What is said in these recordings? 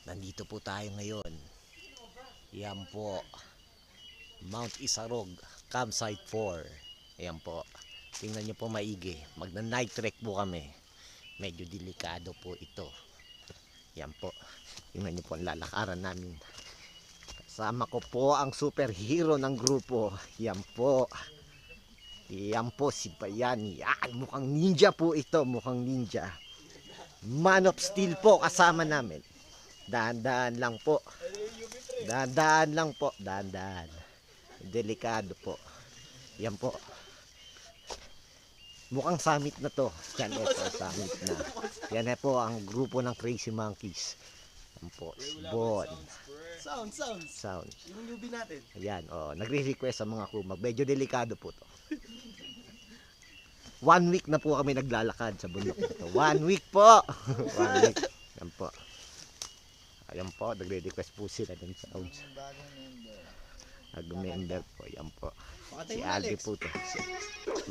Nandito po tayo ngayon. Yan po. Mount Isarog, Campsite 4. Ayan po. Tingnan nyo po maigi. Magna-night trek po kami. Medyo delikado po ito. Yan po. Tingnan nyo po ang lalakaran namin. Kasama ko po ang superhero ng grupo. Yan po. Yan po si Bayani. Yan, mukhang ninja po ito. Mukhang ninja. Man of Steel po kasama namin. Dahan-dahan lang po. Dahan-dahan lang po. Dahan-dahan. Delikado po. Yan po. Mukhang summit na to. Yan ito, summit na. Yan po ang grupo ng Crazy Monkeys. Yan po, si Bon. Sound. Yung newbie natin. Ayan, oh, nagre-request sa mga kumag. Medyo delikado po to. 1 week na po kami naglalakad sa bundok nito. 1 week po. 1 week. Yan po. Ayan po, nagre-request po sila ng sounds. Nag-member po, yan po. Si Aldi po to.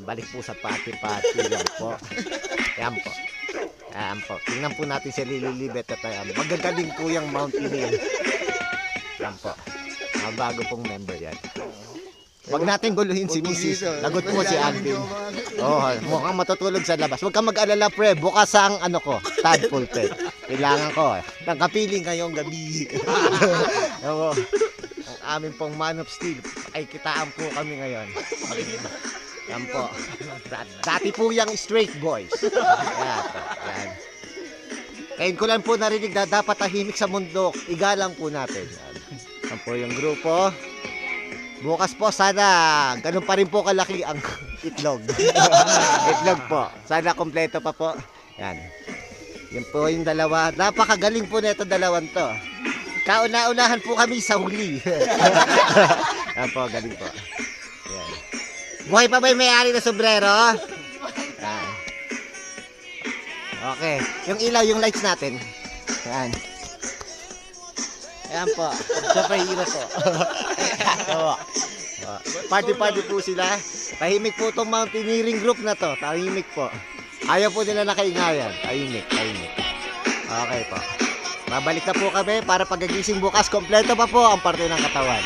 Balik po sa pati-pati, yan po. Yan po. Yan po. Tingnan po natin si Lilibet at ayan. Magagaling po yung mountaineer. Yan po. Mga bago pong member yan. Huwag natin guluhin si Mrs. Lagot po si Alvin. Oh, mukhang matutulog sa labas. Huwag kang mag-alala, pre. Bukas ang ano ko, tadpole pe. Kailangan ko. Nangkapiling ngayong gabi. Ang amin pong Man of Steel. Ay, kitaan po kami ngayon. Yan po. Dati po yung straight boys. Yan. Yan. Ngayon ko lang po narinig na dapat tahimik sa mundo. Igalang po natin. Yan po yung grupo. Bukas po sana ganun pa rin po kalaki ang itlog. Itlog po. Sana kompleto pa po. Yan. Yan po yung dalawa. Napakagaling po nito dalawang to. Kauna-unahan po kami sa huli. Yan po, galing po. Yan. Buhay pa ba yung may-ari na sombrero? Yan. Okay. Yung ilaw, yung lights natin. Yan. Ayan po. Superhero po. Party-party po sila. Tahimik po itong mountaineering group na to. Tahimik po. Ayaw po nila nakaingayan. Tahimik. Okay po. Babalik na po kami para pagagising bukas. Kompleto pa po ang parte ng katawan.